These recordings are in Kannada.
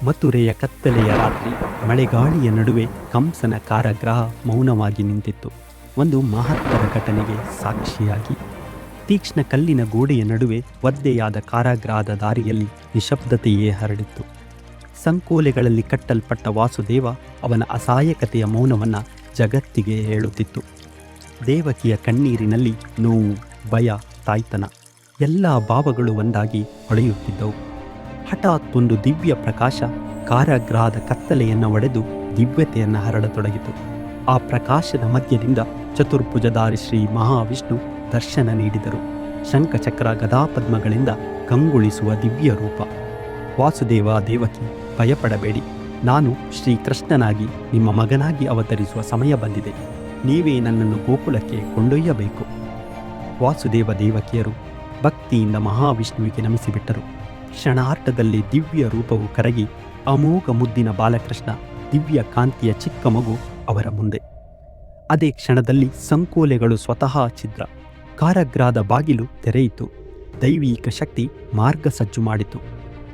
ಮಥುರೆಯ ಕತ್ತಲೆಯ ರಾತ್ರಿ, ಮಳೆಗಾಳಿಯ ನಡುವೆ ಕಂಸನ ಕಾರಾಗೃಹ ಮೌನವಾಗಿ ನಿಂತಿತ್ತು. ಒಂದು ಮಹತ್ತರ ಘಟನೆಗೆ ಸಾಕ್ಷಿಯಾಗಿ. ತೀಕ್ಷ್ಣ ಕಲ್ಲಿನ ಗೋಡೆಯ ನಡುವೆ ಒದ್ದೆಯಾದ ಕಾರಾಗೃಹದ ದಾರಿಯಲ್ಲಿ ನಿಶಬ್ದತೆಯೇ ಹರಡಿತ್ತು. ಸಂಕೋಲೆಗಳಲ್ಲಿ ಕಟ್ಟಲ್ಪಟ್ಟ ವಾಸುದೇವ ಅವನ ಅಸಹಾಯಕತೆಯ ಮೌನವನ್ನು ಜಗತ್ತಿಗೆ ಹೇಳುತ್ತಿತ್ತು. ದೇವಕಿಯ ಕಣ್ಣೀರಿನಲ್ಲಿ ನೋವು, ಭಯ, ತಾಯ್ತನ ಎಲ್ಲ ಭಾವಗಳು ಒಂದಾಗಿ ಹೊಳೆಯುತ್ತಿದ್ದವು. ಹಠಾತ್ ಒಂದು ದಿವ್ಯ ಪ್ರಕಾಶ ಕಾರಾಗೃಹದ ಕತ್ತಲೆಯನ್ನು ಒಡೆದು ದಿವ್ಯತೆಯನ್ನು ಹರಡತೊಡಗಿತು. ಆ ಪ್ರಕಾಶದ ಮಧ್ಯದಿಂದ ಚತುರ್ಭುಜಧಾರಿ ಶ್ರೀ ಮಹಾವಿಷ್ಣು ದರ್ಶನ ನೀಡಿದರು. ಶಂಖಚಕ್ರ ಗದಾಪದ್ಮಗಳಿಂದ ಕಂಗೊಳಿಸುವ ದಿವ್ಯ ರೂಪ. ವಾಸುದೇವ, ದೇವಕಿ, ಭಯಪಡಬೇಡಿ, ನಾನು ಶ್ರೀಕೃಷ್ಣನಾಗಿ ನಿಮ್ಮ ಮಗನಾಗಿ ಅವತರಿಸುವ ಸಮಯ ಬಂದಿದೆ. ನೀವೇ ನನ್ನನ್ನು ಗೋಕುಲಕ್ಕೆ ಕೊಂಡೊಯ್ಯಬೇಕು. ವಾಸುದೇವ ದೇವಕಿಯರು ಭಕ್ತಿಯಿಂದ ಮಹಾವಿಷ್ಣುವಿಗೆ ನಮಿಸಿಬಿಟ್ಟರು. ಕ್ಷಣಾರ್ಧದಲ್ಲಿ ದಿವ್ಯ ರೂಪವು ಕರಗಿ ಅಮೋಘ ಮುದ್ದಿನ ಬಾಲಕೃಷ್ಣ, ದಿವ್ಯ ಕಾಂತಿಯ ಚಿಕ್ಕ ಮಗು ಅವರ ಮುಂದೆ. ಅದೇ ಕ್ಷಣದಲ್ಲಿ ಸಂಕೋಲೆಗಳು ಸ್ವತಃ ಛಿದ್ರ. ಕಾರಾಗೃಹದ ಬಾಗಿಲು ತೆರೆಯಿತು. ದೈವಿಕ ಶಕ್ತಿ ಮಾರ್ಗ ಸಜ್ಜು ಮಾಡಿತು.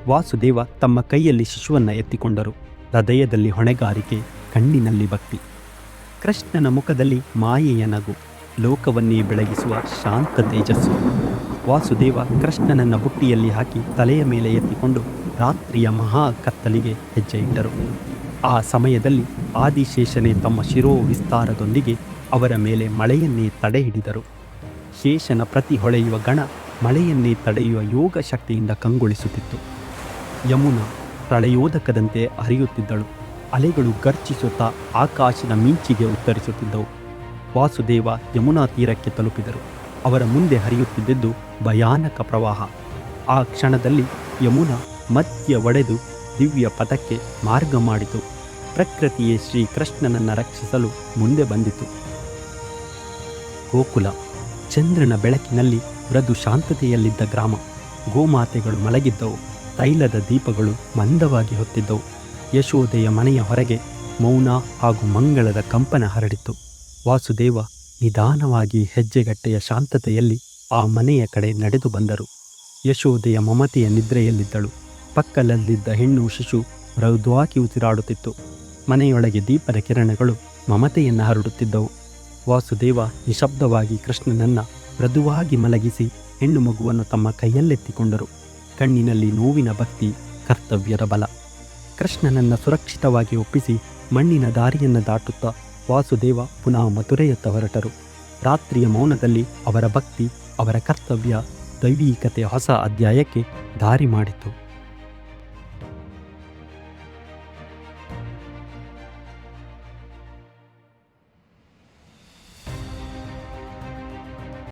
ವಾಸುದೇವ ತಮ್ಮ ಕೈಯಲ್ಲಿ ಶಿಶುವನ್ನು ಎತ್ತಿಕೊಂಡರು. ಹೃದಯದಲ್ಲಿ ಹೊಣೆಗಾರಿಕೆ, ಕಣ್ಣಿನಲ್ಲಿ ಭಕ್ತಿ. ಕೃಷ್ಣನ ಮುಖದಲ್ಲಿ ಮಾಯೆಯ ನಗು, ಲೋಕವನ್ನೇ ಬೆಳಗಿಸುವ ಶಾಂತ ತೇಜಸ್ಸು. ವಾಸುದೇವ ಕೃಷ್ಣನನ್ನ ಬುಟ್ಟಿಯಲ್ಲಿ ಹಾಕಿ ತಲೆಯ ಮೇಲೆ ಎತ್ತಿಕೊಂಡು ರಾತ್ರಿಯ ಮಹಾ ಕತ್ತಲಿಗೆ ಹೆಜ್ಜೆ ಇಟ್ಟರು. ಆ ಸಮಯದಲ್ಲಿ ಆದಿಶೇಷನೇ ತಮ್ಮ ಶಿರೋ ವಿಸ್ತಾರದೊಂದಿಗೆ ಅವರ ಮೇಲೆ ಮಳೆಯನ್ನೇ ತಡೆ ಹಿಡಿದರು. ಶೇಷನ ಪ್ರತಿ ಹೊಳೆಯುವ ಗಣ ಮಳೆಯನ್ನೇ ತಡೆಯುವ ಯೋಗ ಶಕ್ತಿಯಿಂದ ಕಂಗೊಳಿಸುತ್ತಿತ್ತು. ಯಮುನಾ ಪ್ರಳಯೋದಕದಂತೆ ಹರಿಯುತ್ತಿದ್ದಳು. ಅಲೆಗಳು ಗರ್ಜಿಸುತ್ತಾ ಆಕಾಶದ ಮಿಂಚಿಗೆ ಉತ್ತರಿಸುತ್ತಿದ್ದವು. ವಾಸುದೇವ ಯಮುನಾ ತೀರಕ್ಕೆ ತಲುಪಿದರು. ಅವರ ಮುಂದೆ ಹರಿಯುತ್ತಿದ್ದದ್ದು ಭಯಾನಕ ಪ್ರವಾಹ. ಆ ಕ್ಷಣದಲ್ಲಿ ಯಮುನಾ ಮಧ್ಯ ಒಡೆದು ದಿವ್ಯ ಪಥಕ್ಕೆ ಮಾರ್ಗ ಮಾಡಿತು. ಪ್ರಕೃತಿಯೇ ಶ್ರೀಕೃಷ್ಣನನ್ನು ರಕ್ಷಿಸಲು ಮುಂದೆ ಬಂದಿತು. ಗೋಕುಲ ಚಂದ್ರನ ಬೆಳಕಿನಲ್ಲಿ ಮೃದು ಶಾಂತತೆಯಲ್ಲಿದ್ದ ಗ್ರಾಮ. ಗೋಮಾತೆಗಳು ಮಲಗಿದ್ದವು. ತೈಲದ ದೀಪಗಳು ಮಂದವಾಗಿ ಹೊತ್ತಿದ್ದವು. ಯಶೋದೆಯ ಮನೆಯ ಹೊರಗೆ ಮೌನ ಹಾಗೂ ಮಂಗಳದ ಕಂಪನ ಹರಡಿತು. ವಾಸುದೇವ ನಿಧಾನವಾಗಿ ಹೆಜ್ಜೆಗಟ್ಟೆಯ ಶಾಂತತೆಯಲ್ಲಿ ಆ ಮನೆಯ ಕಡೆ ನಡೆದು ಬಂದರು. ಯಶೋದೆಯ ಮಮತೆಯ ನಿದ್ರೆಯಲ್ಲಿದ್ದಳು. ಪಕ್ಕದಲ್ಲಿದ್ದ ಹೆಣ್ಣು ಶಿಶು ಮೃದುವಾಗಿ ಉಸಿರಾಡುತ್ತಿತ್ತು. ಮನೆಯೊಳಗೆ ದೀಪದ ಕಿರಣಗಳು ಮಮತೆಯನ್ನು ಹರಡುತ್ತಿದ್ದವು. ವಾಸುದೇವ ನಿಶಬ್ದವಾಗಿ ಕೃಷ್ಣನನ್ನ ಮೃದುವಾಗಿ ಮಲಗಿಸಿ ಹೆಣ್ಣು ಮಗುವನ್ನು ತಮ್ಮ ಕೈಯಲ್ಲೆತ್ತಿಕೊಂಡರು. ಕಣ್ಣಿನಲ್ಲಿ ನೋವಿನ ಭಕ್ತಿ, ಕರ್ತವ್ಯದ ಬಲ. ಕೃಷ್ಣನನ್ನು ಸುರಕ್ಷಿತವಾಗಿ ಒಪ್ಪಿಸಿ ಮಣ್ಣಿನ ದಾರಿಯನ್ನು ದಾಟುತ್ತಾ ವಾಸುದೇವ ಪುನಃ ಮಥುರೆಯತ್ತ ಹೊರಟರು. ರಾತ್ರಿಯ ಮೌನದಲ್ಲಿ ಅವರ ಭಕ್ತಿ, ಅವರ ಕರ್ತವ್ಯ, ದೈವೀಕತೆಯ ಹೊಸ ಅಧ್ಯಾಯಕ್ಕೆ ದಾರಿ ಮಾಡಿತು.